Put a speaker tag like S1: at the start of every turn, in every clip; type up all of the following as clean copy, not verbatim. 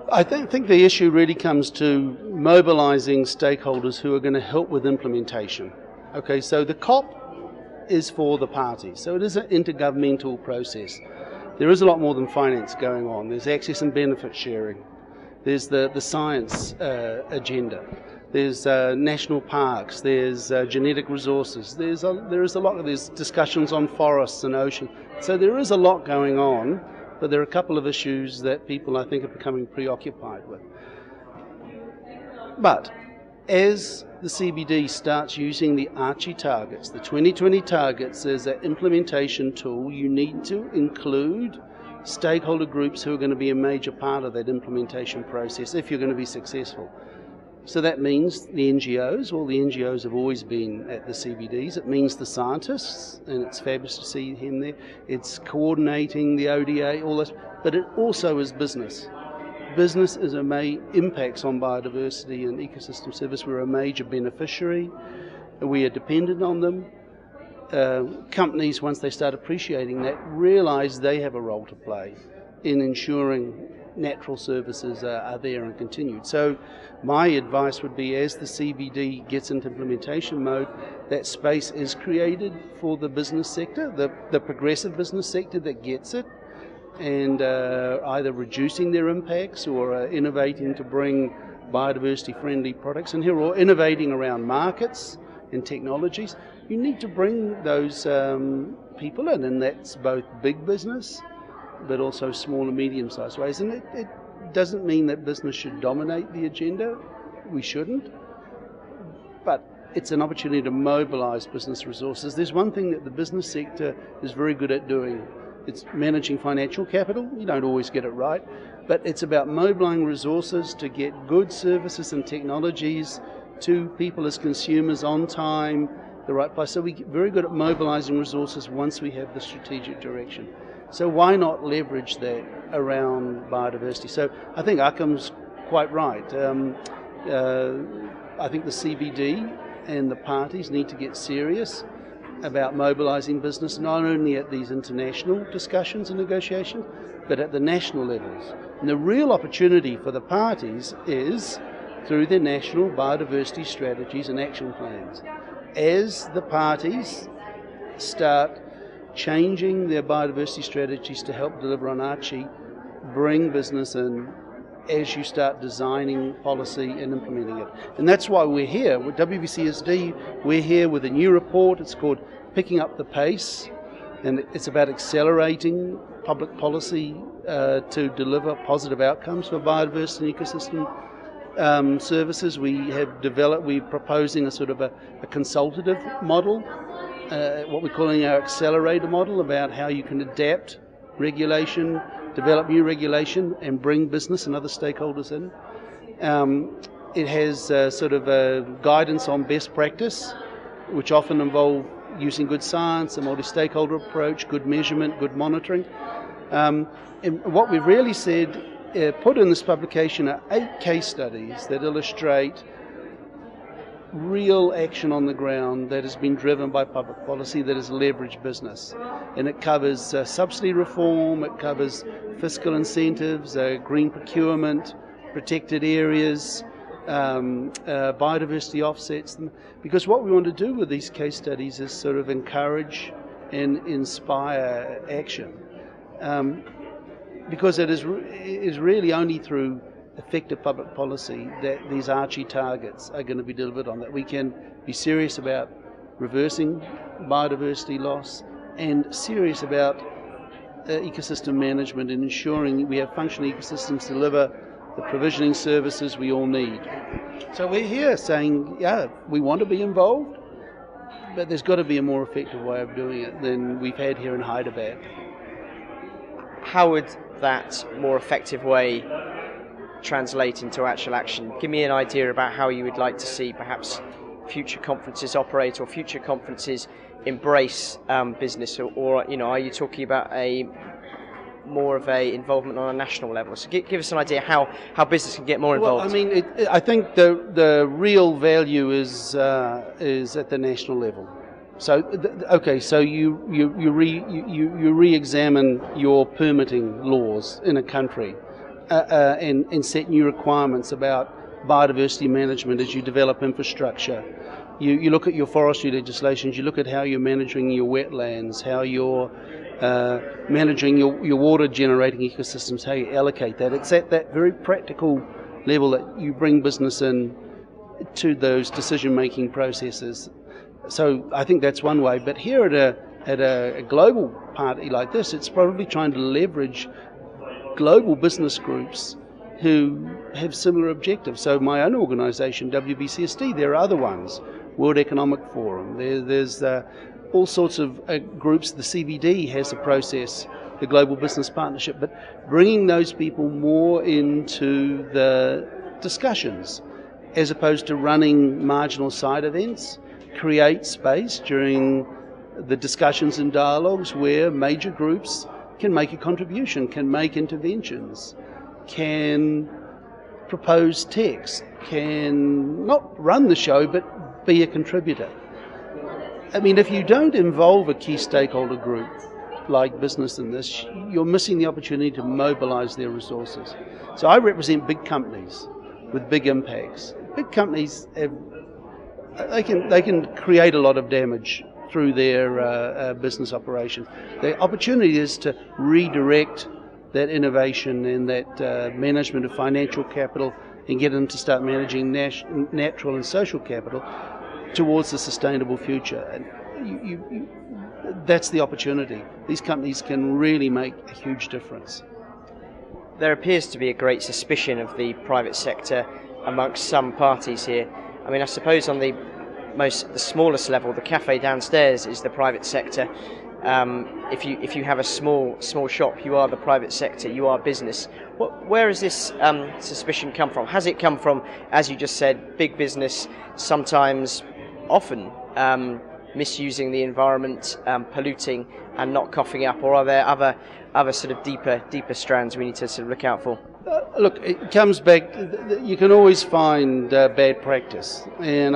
S1: I think the issue really comes to mobilising stakeholders who are going to help with implementation. Okay, so the COP is for the parties, so it is an intergovernmental process. There is a lot more than finance going on. There's access and benefit sharing. There's the science agenda. There's national parks. There's genetic resources. There is a lot. There's discussions on forests and ocean. So there is a lot going on, but there are a couple of issues that people, I think, are becoming preoccupied with. But as the CBD starts using the Archie targets, the 2020 targets, as an implementation tool, you need to include stakeholder groups who are going to be a major part of that implementation process if you're going to be successful. So that means the NGOs. Well, the NGOs have always been at the CBDs. It means the scientists, and it's fabulous to see him there. It's coordinating the ODA, all this, but it also is business. Business is impacts on biodiversity and ecosystem service. We're a major beneficiary. We are dependent on them. Companies, once they start appreciating that, realise they have a role to play in ensuring natural services are there and continued. So my advice would be, as the CBD gets into implementation mode, that space is created for the business sector, the progressive business sector that gets it, and either reducing their impacts or innovating to bring biodiversity-friendly products in here, or innovating around markets and technologies. You need to bring those people in, and that's both big business but also small and medium-sized ways. And it doesn't mean that business should dominate the agenda. We shouldn't. But it's an opportunity to mobilise business resources. There's one thing that the business sector is very good at doing. It's managing financial capital. You don't always get it right, but it's about mobilising resources to get good services and technologies to people as consumers on time, the right place. So we're very good at mobilising resources once we have the strategic direction. So why not leverage that around biodiversity? So I think Akkam's quite right. I think the CBD and the parties need to get serious about mobilising business, not only at these international discussions and negotiations, but at the national levels. And the real opportunity for the parties is through their national biodiversity strategies and action plans. As the parties start changing their biodiversity strategies to help deliver on Archie, bring business in as you start designing policy and implementing it. And that's why we're here. With WBCSD, we're here with a new report. It's called Picking Up the Pace, and it's about accelerating public policy to deliver positive outcomes for biodiversity and ecosystem services. We're proposing a sort of a consultative model, what we're calling our accelerator model, about how you can adapt regulation, develop new regulation, and bring business and other stakeholders in. It has sort of a guidance on best practice, which often involve using good science, a multi-stakeholder approach, good measurement, good monitoring. And what we've really said, put in this publication, are 8 case studies that illustrate real action on the ground that has been driven by public policy that has leveraged business. And it covers subsidy reform, it covers fiscal incentives, green procurement, protected areas, biodiversity offsets. Because what we want to do with these case studies is sort of encourage and inspire action. Because it is really only through effective public policy that these Archie targets are going to be delivered on, that we can be serious about reversing biodiversity loss and serious about ecosystem management and ensuring we have functioning ecosystems to deliver the provisioning services we all need. So we're here saying, yeah, we want to be involved, but there's got to be a more effective way of doing it than we've had here in Hyderabad.
S2: How would that more effective way translate into actual action? Give me an idea about how you would like to see perhaps future conferences operate, or future conferences embrace business, or are you talking about more of a involvement on a national level? So give us an idea how business can get more involved.
S1: Well, I mean, I think the real value is at the national level. So so you re-examine your permitting laws in a country. and set new requirements about biodiversity management as you develop infrastructure. You look at your forestry legislations, you look at how you're managing your wetlands, how you're managing your water generating ecosystems, how you allocate that. It's at that very practical level that you bring business in to those decision-making processes. So I think that's one way. But here at a global party like this, it's probably trying to leverage global business groups who have similar objectives. So my own organisation, WBCSD, there are other ones, World Economic Forum, there's all sorts of groups. The CBD has a process, the Global Business Partnership, but bringing those people more into the discussions as opposed to running marginal side events, create space during the discussions and dialogues where major groups can make a contribution, can make interventions, can propose text, can not run the show but be a contributor. I mean, if you don't involve a key stakeholder group like business in this, you're missing the opportunity to mobilize their resources. So I represent big companies with big impacts. Big companies they can create a lot of damage through their business operations. The opportunity is to redirect that innovation and that management of financial capital and get them to start managing natural and social capital towards a sustainable future. And that's the opportunity. These companies can really make a huge difference.
S2: There appears to be a great suspicion of the private sector amongst some parties here. I mean, I suppose on the smallest level, the cafe downstairs is the private sector. If you have a small shop, you are the private sector, you are business. Where has this suspicion come from? Has it come from, as you just said, big business, sometimes, often misusing the environment, polluting and not coughing up, or are there other sort of deeper strands we need to sort of look out for?
S1: Look, it comes back. You can always find bad practice, and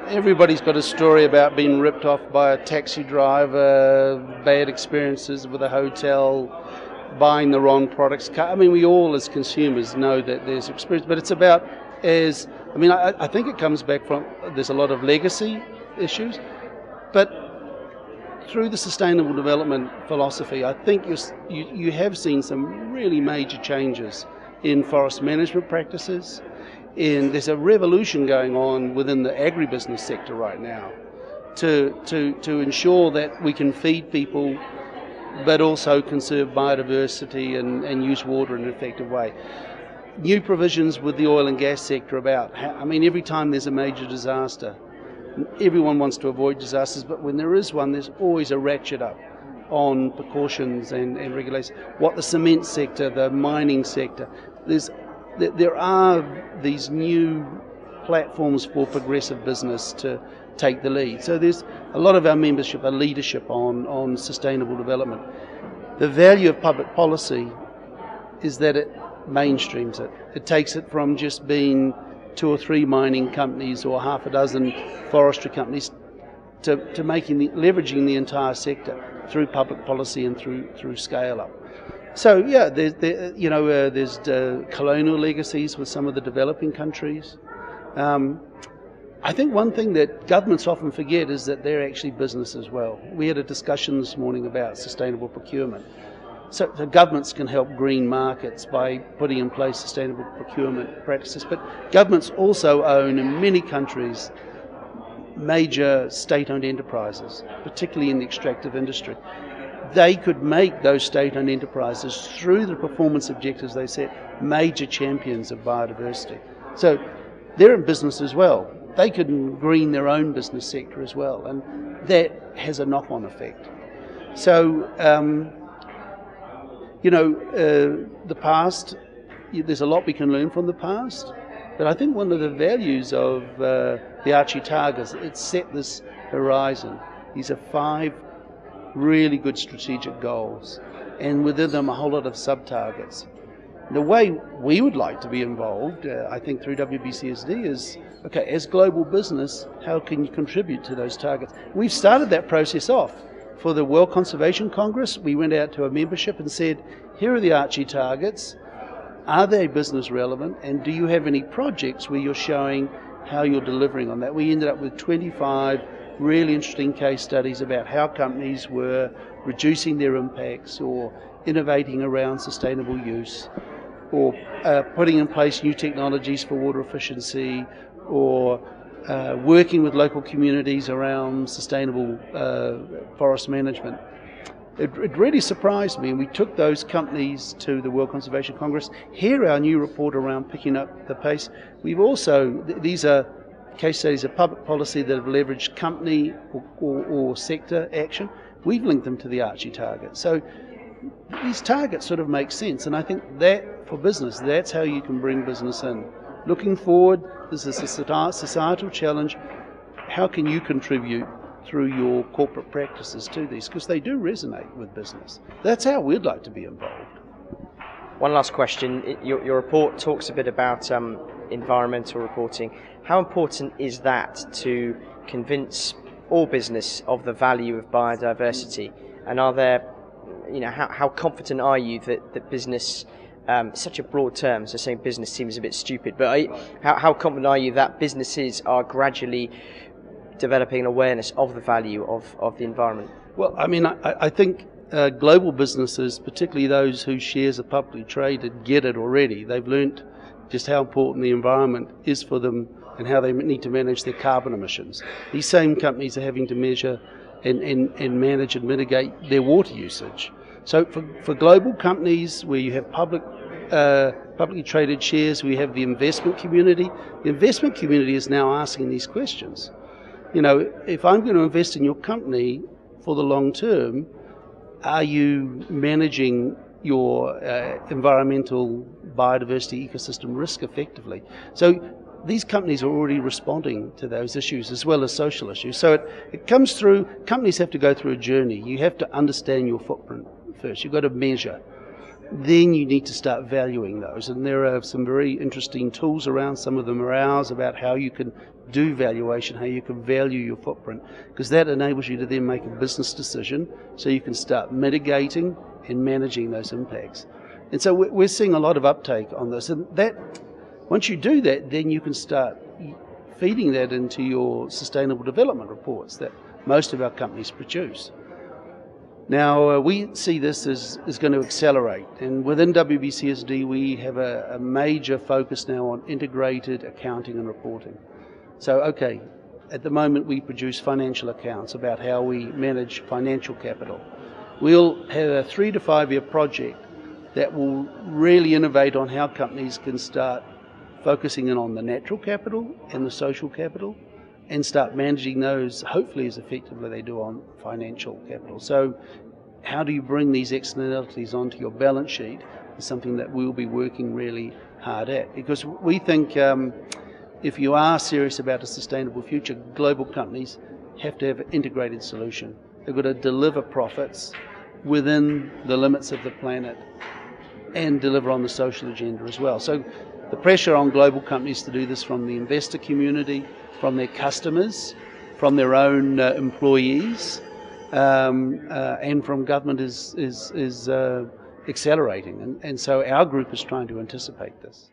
S1: everybody's got a story about being ripped off by a taxi driver, bad experiences with a hotel, buying the wrong products. I mean, we all as consumers know that there's experience, but it's about I think it comes back from there's a lot of legacy issues, but through the sustainable development philosophy, I think you have seen some really major changes in forest management practices, and there's a revolution going on within the agribusiness sector right now to ensure that we can feed people but also conserve biodiversity and use water in an effective way. New provisions with the oil and gas sector about, every time there's a major disaster, everyone wants to avoid disasters, but when there is one, there's always a ratchet up on precautions and regulations. What the cement sector, the mining sector, there are these new platforms for progressive business to take the lead. So there's a lot of our membership, our leadership on sustainable development. The value of public policy is that it mainstreams it. It takes it from just being 2 or 3 mining companies or half a dozen forestry companies to leveraging the entire sector through public policy and through scale up. So yeah, there's colonial legacies with some of the developing countries. I think one thing that governments often forget is that they're actually business as well. We had a discussion this morning about sustainable procurement. So the governments can help green markets by putting in place sustainable procurement practices, but governments also own, in many countries, major state-owned enterprises, particularly in the extractive industry. They could make those state-owned enterprises, through the performance objectives they set, major champions of biodiversity. So they're in business as well. They could green their own business sector as well, and that has a knock-on effect. So, the past, there's a lot we can learn from the past, but I think one of the values of the Archie targets, it set this horizon. These are 5 really good strategic goals, and within them a whole lot of sub-targets. The way we would like to be involved, I think through WBCSD, is, okay, as global business, how can you contribute to those targets? We've started that process off. For the World Conservation Congress, we went out to a membership and said, here are the Archie targets. Are they business relevant, and do you have any projects where you're showing how you're delivering on that? We ended up with 25 really interesting case studies about how companies were reducing their impacts or innovating around sustainable use, or putting in place new technologies for water efficiency, or working with local communities around sustainable forest management. It really surprised me, and we took those companies to the World Conservation Congress. Here, our new report around picking up the pace. We've also, these are case studies of public policy that have leveraged company or sector action. We've linked them to the Archie target. So these targets sort of make sense, and I think that for business, that's how you can bring business in. Looking forward, this is a societal challenge. How can you contribute through your corporate practices to these? Because they do resonate with business. That's how we'd like to be involved.
S2: One last question. Your report talks a bit about environmental reporting. How important is that to convince all business of the value of biodiversity? And are there, how confident are you that business, such a broad term, so saying business seems a bit stupid, but how confident are you that businesses are gradually developing an awareness of the value of the environment?
S1: Well, I think global businesses, particularly those whose shares are publicly traded, get it already. They've learnt just how important the environment is for them and how they need to manage their carbon emissions. These same companies are having to measure and manage and mitigate their water usage. So for global companies where you have publicly traded shares, we have the investment community. The investment community is now asking these questions. If I'm going to invest in your company for the long term, are you managing your environmental biodiversity ecosystem risk effectively? So these companies are already responding to those issues as well as social issues. So it comes through, companies have to go through a journey. You have to understand your footprint first. You've got to measure. Then you need to start valuing those. And there are some very interesting tools around. Some of them are ours, about how you can do valuation, how you can value your footprint, because that enables you to then make a business decision so you can start mitigating and managing those impacts. And so we're seeing a lot of uptake on this. And that, once you do that, then you can start feeding that into your sustainable development reports that most of our companies produce. Now, we see this as going to accelerate, and within WBCSD we have a major focus now on integrated accounting and reporting. So, okay, at the moment we produce financial accounts about how we manage financial capital. We'll have a 3 to 5 year project that will really innovate on how companies can start focusing in on the natural capital and the social capital, and start managing those hopefully as effectively as they do on financial capital. So how do you bring these externalities onto your balance sheet is something that we'll be working really hard at, because we think if you are serious about a sustainable future, global companies have to have an integrated solution. They've got to deliver profits within the limits of the planet and deliver on the social agenda as well. So the pressure on global companies to do this from the investor community, from their customers, from their own employees, and from government is accelerating. And so our group is trying to anticipate this.